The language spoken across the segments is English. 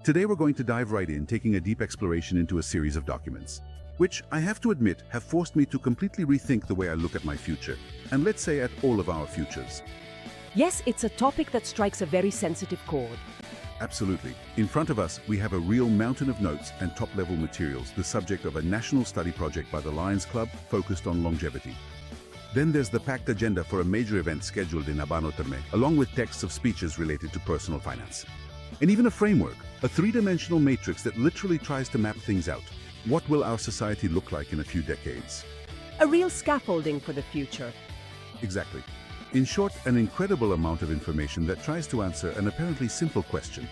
Today we're going to dive right in, taking a deep exploration into a series of documents, which, I have to admit, have forced me to completely rethink the way I look at my future, and let's say at all of our futures. Yes, it's a topic that strikes a very sensitive chord. Absolutely. In front of us, we have a real mountain of notes and top-level materials, the subject of a national study project by the Lions Club focused on longevity. Then there's the packed agenda for a major event scheduled in Abano Terme, along with texts of speeches related to personal finance. And even a framework, a three-dimensional matrix that literally tries to map things out. What will our society look like in a few decades? A real scaffolding for the future. Exactly. In short, an incredible amount of information that tries to answer an apparently simple question.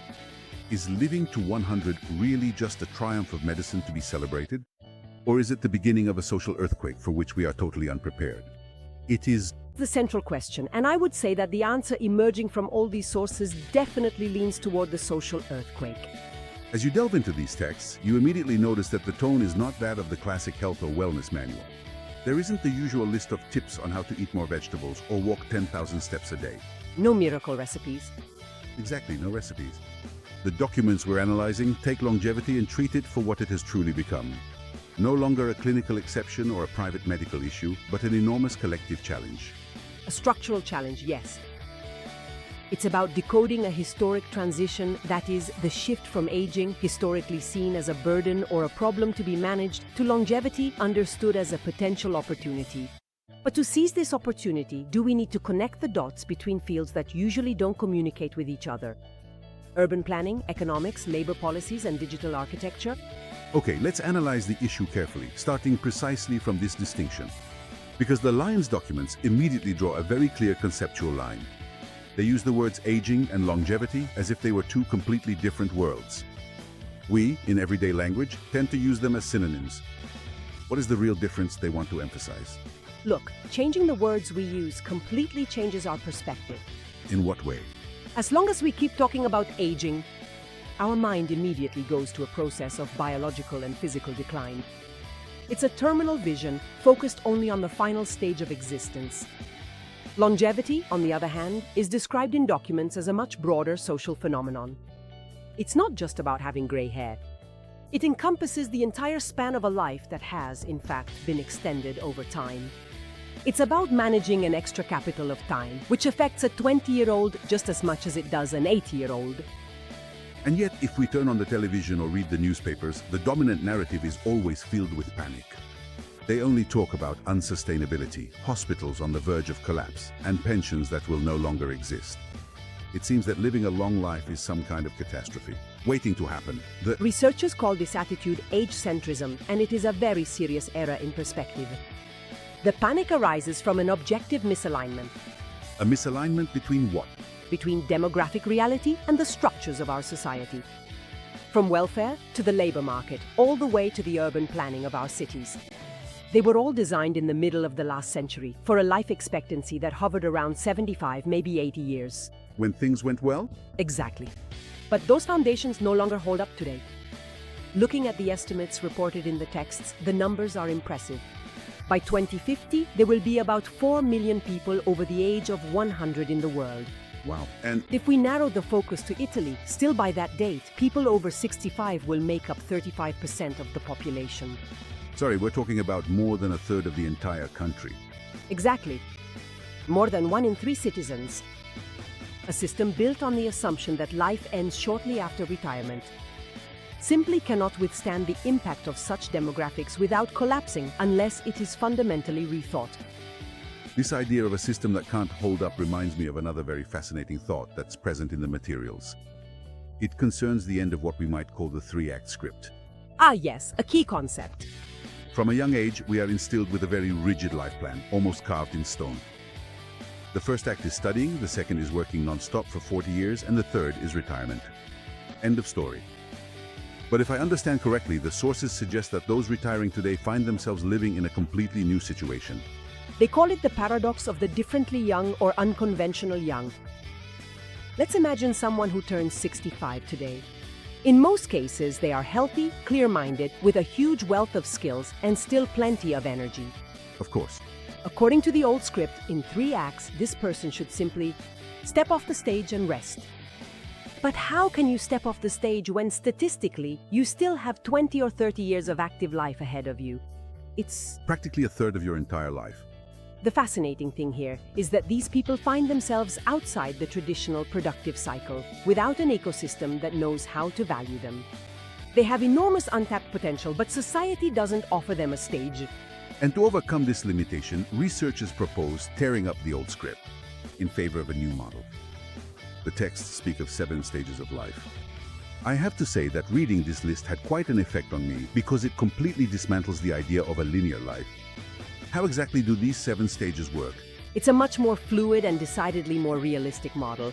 Is living to 100 really just a triumph of medicine to be celebrated? Or is it the beginning of a social earthquake for which we are totally unprepared? It is The central question, and I would say that the answer emerging from all these sources definitely leans toward the social earthquake. As you delve into these texts, you immediately notice that the tone is not that of the classic health or wellness manual. There isn't the usual list of tips on how to eat more vegetables or walk 10,000 steps a day. No miracle recipes. Exactly, no recipes. The documents we're analyzing take longevity and treat it for what it has truly become. No longer a clinical exception or a private medical issue, but an enormous collective challenge. A structural challenge, yes. It's about decoding a historic transition, that is, the shift from aging, historically seen as a burden or a problem to be managed, to longevity, understood as a potential opportunity. But to seize this opportunity, do we need to connect the dots between fields that usually don't communicate with each other? Urban planning, economics, labor policies, and digital architecture? Okay, let's analyze the issue carefully, starting precisely from this distinction. Because the Lions documents immediately draw a very clear conceptual line. They use the words aging and longevity as if they were two completely different worlds. We, in everyday language, tend to use them as synonyms. What is the real difference they want to emphasize? Look, changing the words we use completely changes our perspective. In what way? As long as we keep talking about aging, our mind immediately goes to a process of biological and physical decline. It's a terminal vision focused only on the final stage of existence. Longevity, on the other hand, is described in documents as a much broader social phenomenon. It's not just about having gray hair. It encompasses the entire span of a life that has, in fact, been extended over time. It's about managing an extra capital of time, which affects a 20-year-old just as much as it does an 80-year-old. And yet, if we turn on the television or read the newspapers, the dominant narrative is always filled with panic. They only talk about unsustainability, hospitals on the verge of collapse, and pensions that will no longer exist. It seems that living a long life is some kind of catastrophe, waiting to happen. Researchers call this attitude age-centrism, and it is a very serious error in perspective. The panic arises from an objective misalignment. A misalignment between what? Between demographic reality and the structures of our society. From welfare to the labor market, all the way to the urban planning of our cities. They were all designed in the middle of the last century for a life expectancy that hovered around 75, maybe 80 years. When things went well? Exactly. But those foundations no longer hold up today. Looking at the estimates reported in the texts, the numbers are impressive. By 2050, there will be about 4 million people over the age of 100 in the world. Wow. And if we narrow the focus to Italy, still by that date, people over 65 will make up 35% of the population. Sorry, we're talking about more than a third of the entire country. Exactly. More than 1 in 3 citizens. A system built on the assumption that life ends shortly after retirement simply cannot withstand the impact of such demographics without collapsing unless it is fundamentally rethought. This idea of a system that can't hold up reminds me of another very fascinating thought that's present in the materials. It concerns the end of what we might call the 3-act script. Ah yes, a key concept. From a young age, we are instilled with a very rigid life plan, almost carved in stone. The first act is studying, the second is working non-stop for 40 years, and the third is retirement. End of story. But if I understand correctly, the sources suggest that those retiring today find themselves living in a completely new situation. They call it the paradox of the differently young or unconventional young. Let's imagine someone who turns 65 today. In most cases, they are healthy, clear-minded, with a huge wealth of skills and still plenty of energy. Of course. According to the old script, in 3 acts, this person should simply step off the stage and rest. But how can you step off the stage when statistically you still have 20 or 30 years of active life ahead of you? It's Practically a third of your entire life. The fascinating thing here is that these people find themselves outside the traditional productive cycle, without an ecosystem that knows how to value them. They have enormous untapped potential, but society doesn't offer them a stage. And to overcome this limitation, researchers propose tearing up the old script in favor of a new model. The texts speak of 7 stages of life. I have to say that reading this list had quite an effect on me because it completely dismantles the idea of a linear life. How exactly do these 7 stages work? It's a much more fluid and decidedly more realistic model.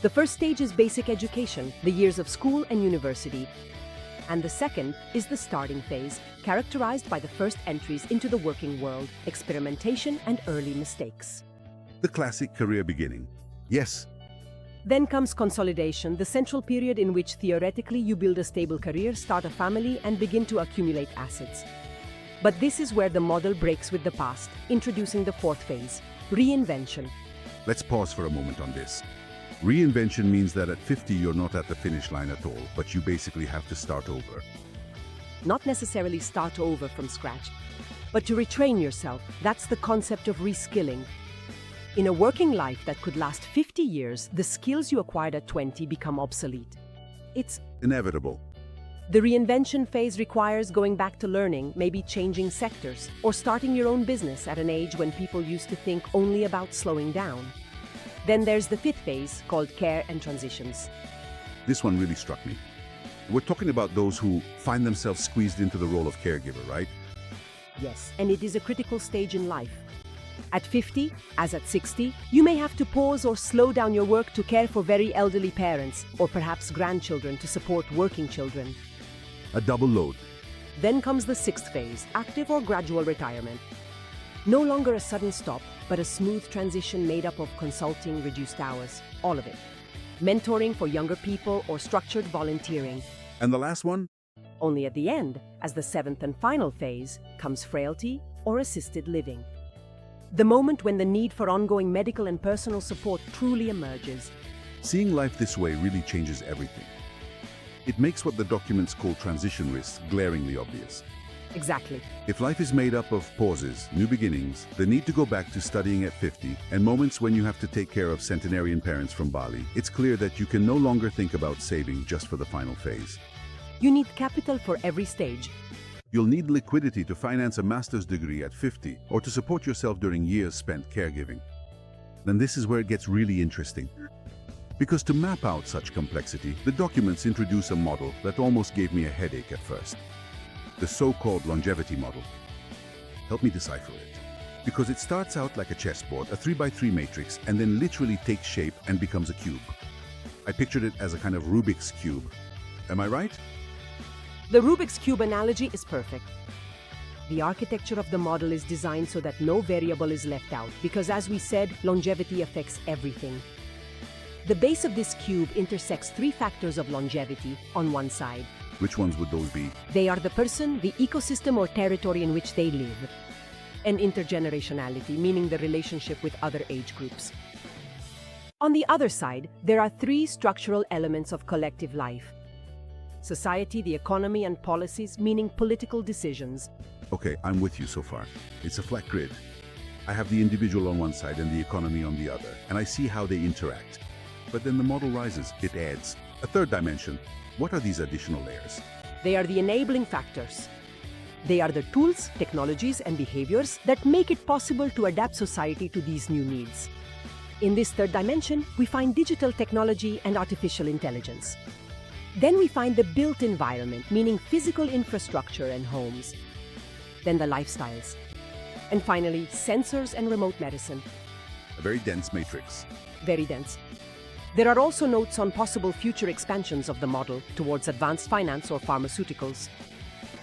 The first stage is basic education, the years of school and university. And the second is the starting phase, characterized by the first entries into the working world, experimentation and early mistakes. The classic career beginning. Yes, Then comes consolidation, the central period in which theoretically you build a stable career, start a family, and begin to accumulate assets. But this is where the model breaks with the past, introducing the fourth phase, reinvention. let's pause for a moment on this. Reinvention means that at 50 you're not at the finish line at all, but you basically have to start over. Not necessarily start over from scratch, but to retrain yourself. That's the concept of reskilling. In a working life that could last 50 years, the skills you acquired at 20 become obsolete. It's Inevitable. The reinvention phase requires going back to learning, maybe changing sectors, or starting your own business at an age when people used to think only about slowing down. Then there's the fifth phase, called care and transitions. This one really struck me. We're talking about those who find themselves squeezed into the role of caregiver, right? Yes, and it is a critical stage in life. At 50, as at 60, you may have to pause or slow down your work to care for very elderly parents, or perhaps grandchildren to support working children. A double load. Then comes the sixth phase, active or gradual retirement. No longer a sudden stop, but a smooth transition made up of consulting, reduced hours, all of it. Mentoring for younger people or structured volunteering. And the last one? Only at the end, as the seventh and final phase, comes frailty or assisted living. The moment when the need for ongoing medical and personal support truly emerges. Seeing life this way really changes everything. It makes what the documents call transition risks glaringly obvious. Exactly. If life is made up of pauses, new beginnings, the need to go back to studying at 50, and moments when you have to take care of centenarian parents from Bali, it's clear that you can no longer think about saving just for the final phase. You need capital for every stage. You'll need liquidity to finance a master's degree at 50 or to support yourself during years spent caregiving. Then this is where it gets really interesting. Because to map out such complexity, the documents introduce a model that almost gave me a headache at first. The so-called longevity model. Help me decipher it. Because it starts out like a chessboard, a 3x3 matrix, and then literally takes shape and becomes a cube. I pictured it as a kind of Rubik's Cube. Am I right? The Rubik's Cube analogy is perfect. The architecture of the model is designed so that no variable is left out, because as we said, longevity affects everything. The base of this cube intersects 3 factors of longevity on one side. Which ones would those be? They are the person, the ecosystem or territory in which they live, and intergenerationality, meaning the relationship with other age groups. On the other side, there are 3 structural elements of collective life. Society, the economy, and policies, meaning political decisions. Okay, I'm with you so far. It's a flat grid. I have the individual on one side and the economy on the other, and I see how they interact. But then the model rises, it adds a third dimension. What are these additional layers? They are the enabling factors. They are the tools, technologies, and behaviors that make it possible to adapt society to these new needs. In this third dimension, we find digital technology and artificial intelligence. Then we find the built environment, meaning physical infrastructure and homes. Then the lifestyles. And finally, sensors and remote medicine. A very dense matrix. Very dense. There are also notes on possible future expansions of the model towards advanced finance or pharmaceuticals.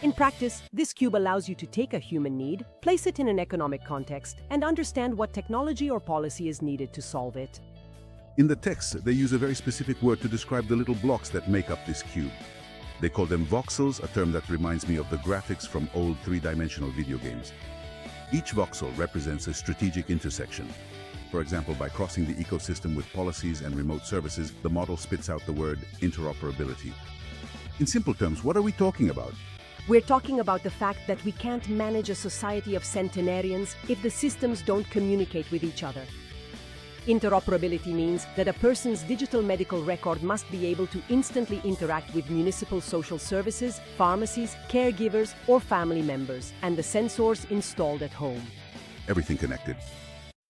In practice, this cube allows you to take a human need, place it in an economic context, and understand what technology or policy is needed to solve it. In the text, they use a very specific word to describe the little blocks that make up this cube. They call them voxels, a term that reminds me of the graphics from old 3-dimensional video games. Each voxel represents a strategic intersection. For example, by crossing the ecosystem with policies and remote services, the model spits out the word interoperability. In simple terms, what are we talking about? We're talking about the fact that we can't manage a society of centenarians if the systems don't communicate with each other. Interoperability means that a person's digital medical record must be able to instantly interact with municipal social services, pharmacies, caregivers, or family members, and the sensors installed at home. Everything connected.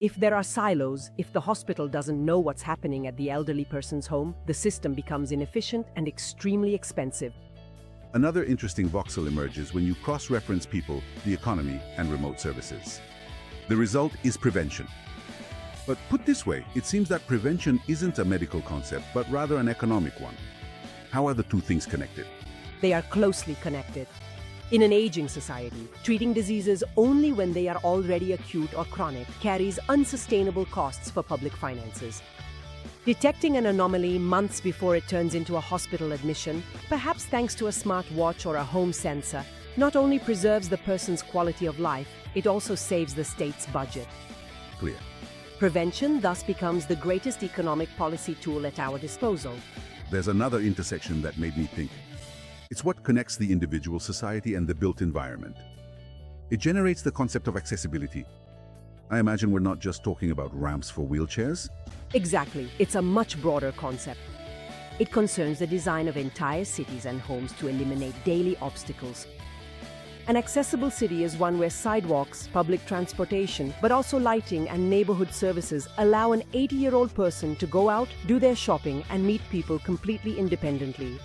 If there are silos, if the hospital doesn't know what's happening at the elderly person's home, the system becomes inefficient and extremely expensive. Another interesting voxel emerges when you cross-reference people, the economy, and remote services. The result is prevention. But put this way, it seems that prevention isn't a medical concept, but rather an economic one. How are the two things connected? They are closely connected. In an aging society, treating diseases only when they are already acute or chronic carries unsustainable costs for public finances. Detecting an anomaly months before it turns into a hospital admission, perhaps thanks to a smart watch or a home sensor, not only preserves the person's quality of life, it also saves the state's budget. Clear. Prevention thus becomes the greatest economic policy tool at our disposal. There's another intersection that made me think. It's what connects the individual society and the built environment. It generates the concept of accessibility. I imagine we're not just talking about ramps for wheelchairs. Exactly, it's a much broader concept. It concerns the design of entire cities and homes to eliminate daily obstacles. An accessible city is one where sidewalks, public transportation, but also lighting and neighborhood services allow an 80-year-old person to go out, do their shopping, and meet people completely independently.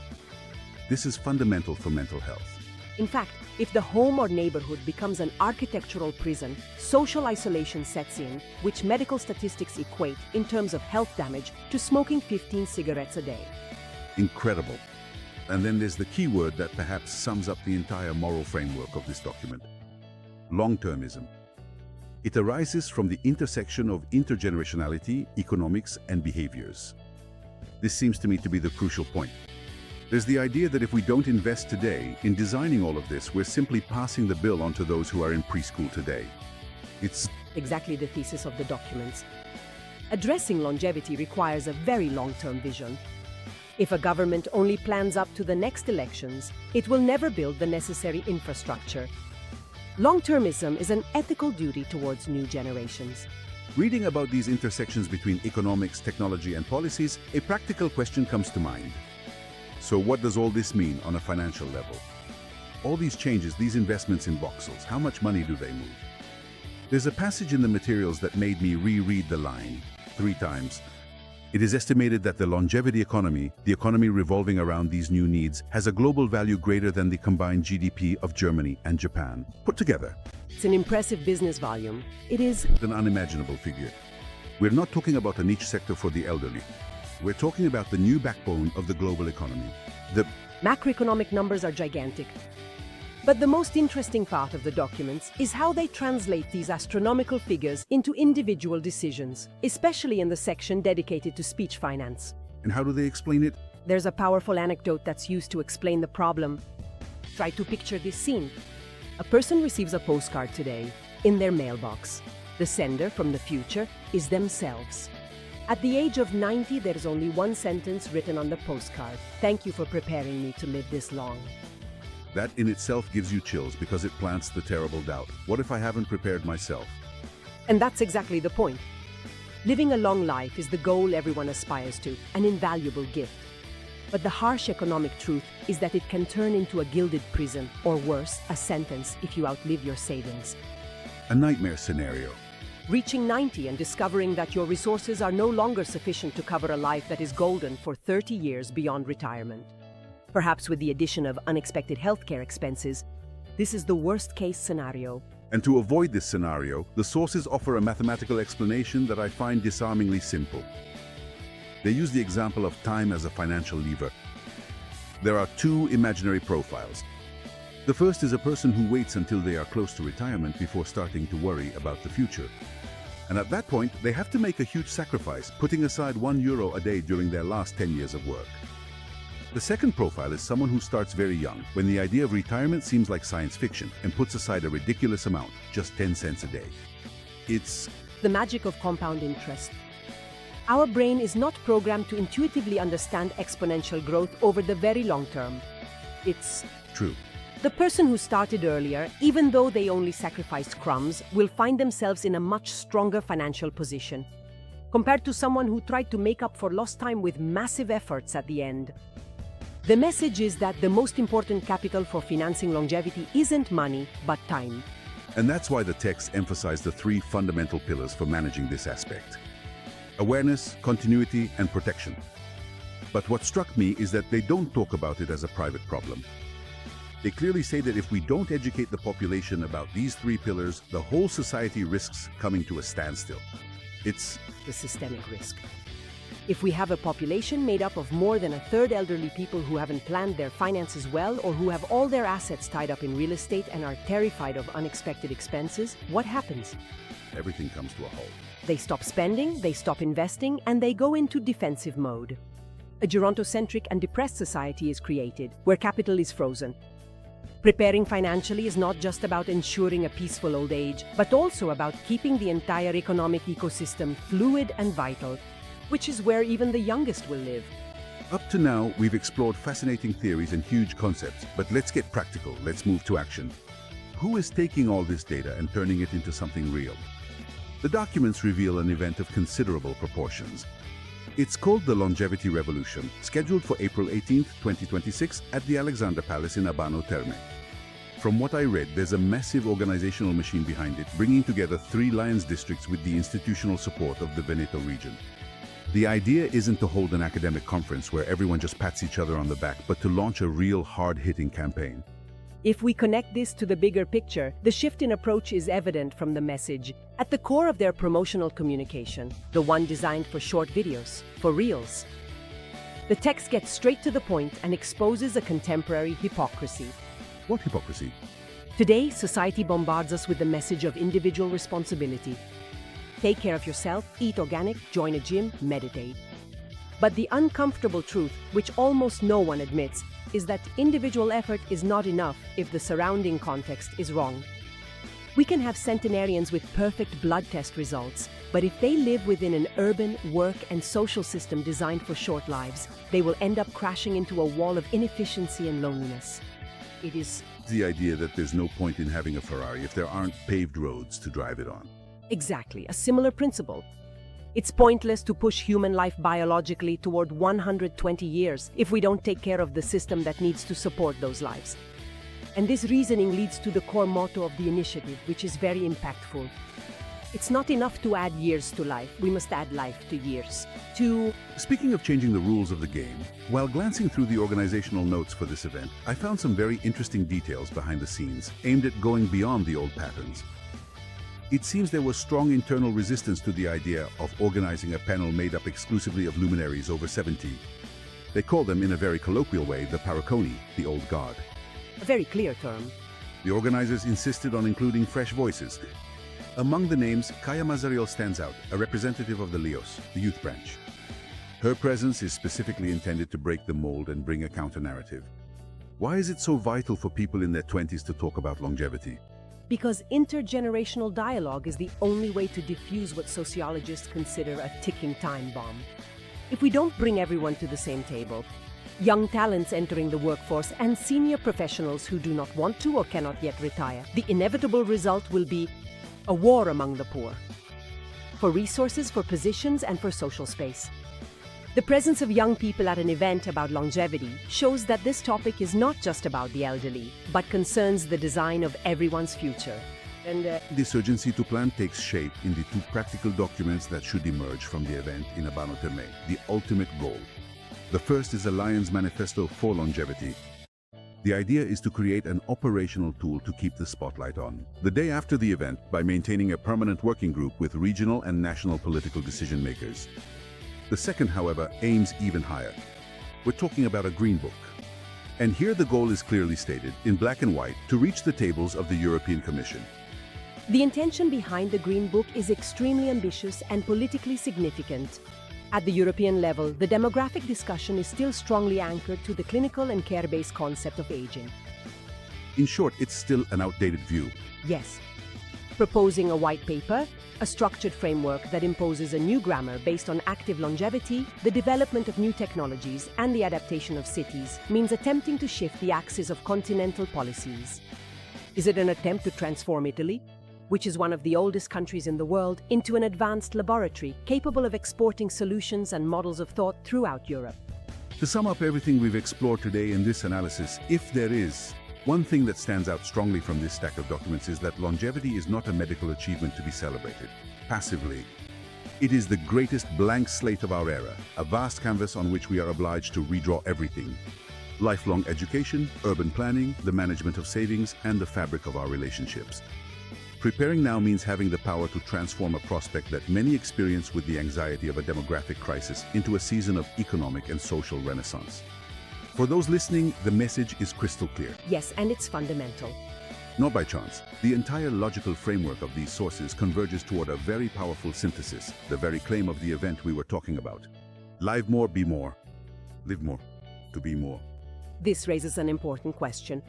This is fundamental for mental health. In fact, if the home or neighborhood becomes an architectural prison, social isolation sets in, which medical statistics equate, in terms of health damage, to smoking 15 cigarettes a day. Incredible. And then there's the key word that perhaps sums up the entire moral framework of this document. Long-termism. It arises from the intersection of intergenerationality, economics, and behaviors. This seems to me to be the crucial point. There's the idea that if we don't invest today in designing all of this, we're simply passing the bill on to those who are in preschool today. It's exactly the thesis of the documents. Addressing longevity requires a very long-term vision. If a government only plans up to the next elections, it will never build the necessary infrastructure. Long-termism is an ethical duty towards new generations. Reading about these intersections between economics, technology, and policies, a practical question comes to mind. So what does all this mean on a financial level? All these changes, these investments in voxels, how much money do they move? There's a passage in the materials that made me reread the line 3 times. It is estimated that the longevity economy, the economy revolving around these new needs, has a global value greater than the combined GDP of Germany and Japan, put together. It's an impressive business volume. It is An unimaginable figure. We're not talking about a niche sector for the elderly. We're talking about the new backbone of the global economy. The macroeconomic numbers are gigantic. But the most interesting part of the documents is how they translate these astronomical figures into individual decisions, especially in the section dedicated to speech finance. And how do they explain it? There's a powerful anecdote that's used to explain the problem. Try to picture this scene. A person receives a postcard today in their mailbox. The sender from the future is themselves. At the age of 90, there's only one sentence written on the postcard. Thank you for preparing me to live this long. That in itself gives you chills because it plants the terrible doubt. What if I haven't prepared myself? And that's exactly the point. Living a long life is the goal everyone aspires to, an invaluable gift. But the harsh economic truth is that it can turn into a gilded prison, or worse, a sentence if you outlive your savings. A nightmare scenario. Reaching 90 and discovering that your resources are no longer sufficient to cover a life that is golden for 30 years beyond retirement. Perhaps with the addition of unexpected healthcare expenses, this is the worst-case scenario. And to avoid this scenario, the sources offer a mathematical explanation that I find disarmingly simple. They use the example of time as a financial lever. There are 2 imaginary profiles. The first is a person who waits until they are close to retirement before starting to worry about the future. And at that point, they have to make a huge sacrifice, putting aside €1 a day during their last 10 years of work. The second profile is someone who starts very young, when the idea of retirement seems like science fiction, and puts aside a ridiculous amount, just 10 cents a day. It's the magic of compound interest. Our brain is not programmed to intuitively understand exponential growth over the very long term. It's True. the person who started earlier, even though they only sacrificed crumbs, will find themselves in a much stronger financial position, compared to someone who tried to make up for lost time with massive efforts at the end. The message is that the most important capital for financing longevity isn't money, but time. And that's why the texts emphasize the three fundamental pillars for managing this aspect: awareness, continuity, and protection. But what struck me is that they don't talk about it as a private problem. They clearly say that if we don't educate the population about these three pillars, the whole society risks coming to a standstill. It's The systemic risk. If we have a population made up of more than a third elderly people who haven't planned their finances well or who have all their assets tied up in real estate and are terrified of unexpected expenses, what happens? everything comes to a halt. They stop spending, they stop investing, and they go into defensive mode. A gerontocentric and depressed society is created, where capital is frozen. Preparing financially is not just about ensuring a peaceful old age, but also about keeping the entire economic ecosystem fluid and vital, which is where even the youngest will live. Up to now, we've explored fascinating theories and huge concepts, but let's get practical, let's move to action. Who is taking all this data and turning it into something real? The documents reveal an event of considerable proportions. It's called the Longevity Revolution, scheduled for April 18, 2026 at the Alexander Palace in Abano Terme. From what I read, there's a massive organizational machine behind it, bringing together 3 Lions districts with the institutional support of the Veneto region. The idea isn't to hold an academic conference where everyone just pats each other on the back, but to launch a real hard-hitting campaign. If we connect this to the bigger picture, the shift in approach is evident from the message at the core of their promotional communication, the one designed for short videos, for reels. The text gets straight to the point and exposes a contemporary hypocrisy. What hypocrisy? Today, society bombards us with the message of individual responsibility. Take care of yourself, eat organic, join a gym, meditate. But the uncomfortable truth, which almost no one admits, is that individual effort is not enough if the surrounding context is wrong. We can have centenarians with perfect blood test results, but if they live within an urban, work, and social system designed for short lives, they will end up crashing into a wall of inefficiency and loneliness. It is The idea that there's no point in having a Ferrari if there aren't paved roads to drive it on. exactly a similar principle. It's pointless to push human life biologically toward 120 years if we don't take care of the system that needs to support those lives. And this reasoning leads to the core motto of the initiative, which is very impactful. It's not enough to add years to life, we must add life to years. Speaking of changing the rules of the game, while glancing through the organizational notes for this event, I found some very interesting details behind the scenes, aimed at going beyond the old patterns. It seems there was strong internal resistance to the idea of organizing a panel made up exclusively of luminaries over 70. They call them, in a very colloquial way, the Paraconi, the old guard. A very clear term. The organizers insisted on including fresh voices. Among the names, Kaya Mazariel stands out, a representative of the Leos, the youth branch. Her presence is specifically intended to break the mold and bring a counter-narrative. Why is it so vital for people in their 20s to talk about longevity? Because intergenerational dialogue is the only way to diffuse what sociologists consider a ticking time bomb. If we don't bring everyone to the same table, young talents entering the workforce and senior professionals who do not want to or cannot yet retire, the inevitable result will be a war among the poor, for resources, for positions, and for social space. The presence of young people at an event about longevity shows that this topic is not just about the elderly, but concerns the design of everyone's future. And This urgency to plan takes shape in the 2 practical documents that should emerge from the event in Abano Terme, the ultimate goal. The first is a Lions Manifesto for Longevity. The idea is to create an operational tool to keep the spotlight on. The day after the event, by maintaining a permanent working group with regional and national political decision makers. The second, however, aims even higher. We're talking about a green book. And here the goal is clearly stated, in black and white, to reach the tables of the European Commission. the intention behind the Green Book is extremely ambitious and politically significant. At the European level, the demographic discussion is still strongly anchored to the clinical and care-based concept of aging. In short, it's still an outdated view. Yes, proposing a white paper, a structured framework that imposes a new grammar based on active longevity, the development of new technologies, and the adaptation of cities, means attempting to shift the axis of continental policies. Is it an attempt to transform Italy, which is one of the oldest countries in the world, into an advanced laboratory capable of exporting solutions and models of thought throughout Europe? To sum up everything we've explored today in this analysis, if there is one thing that stands out strongly from this stack of documents, is that longevity is not a medical achievement to be celebrated passively. It is the greatest blank slate of our era, a vast canvas on which we are obliged to redraw everything. Lifelong education, urban planning, the management of savings, and the fabric of our relationships. Preparing now means having the power to transform a prospect that many experience with the anxiety of a demographic crisis into a season of economic and social renaissance. For those listening, the message is crystal clear. Yes, and it's fundamental. Not by chance. The entire logical framework of these sources converges toward a very powerful synthesis, the very claim of the event we were talking about. Live more, be more. Live more, to be more. This raises an important question.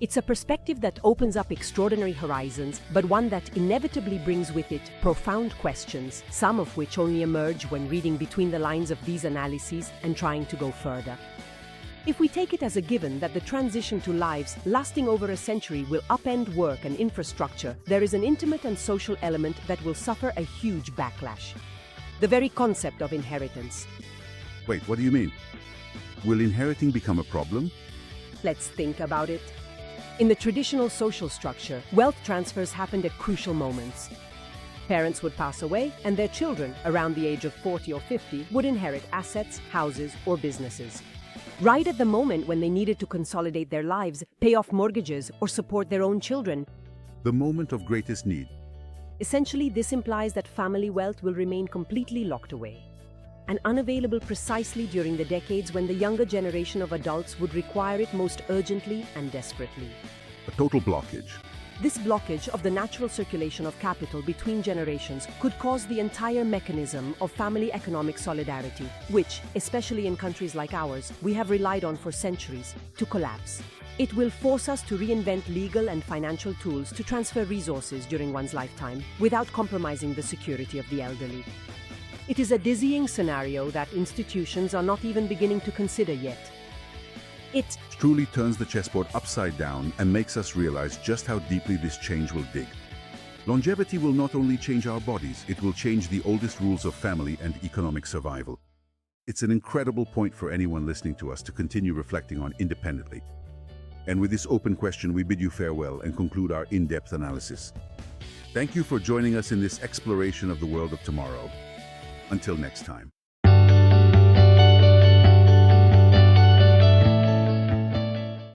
It's a perspective that opens up extraordinary horizons, but one that inevitably brings with it profound questions, some of which only emerge when reading between the lines of these analyses and trying to go further. If we take it as a given that the transition to lives lasting over a century will upend work and infrastructure, there is an intimate and social element that will suffer a huge backlash. The very concept of inheritance. Wait, what do you mean? Will inheriting become a problem? Let's think about it. In the traditional social structure, wealth transfers happened at crucial moments. Parents would pass away, and their children, around the age of 40 or 50, would inherit assets, houses, or businesses. Right at the moment when they needed to consolidate their lives, pay off mortgages, or support their own children. The moment of greatest need. Essentially, this implies that family wealth will remain completely locked away and unavailable precisely during the decades when the younger generation of adults would require it most urgently and desperately. A total blockage. This blockage of the natural circulation of capital between generations could cause the entire mechanism of family economic solidarity, which, especially in countries like ours, we have relied on for centuries, to collapse. It will force us to reinvent legal and financial tools to transfer resources during one's lifetime without compromising the security of the elderly. It is a dizzying scenario that institutions are not even beginning to consider yet. It truly turns the chessboard upside down and makes us realize just how deeply this change will dig. Longevity will not only change our bodies, it will change the oldest rules of family and economic survival. It's an incredible point for anyone listening to us to continue reflecting on independently. And with this open question, we bid you farewell and conclude our in-depth analysis. Thank you for joining us in this exploration of the world of tomorrow. Until next time.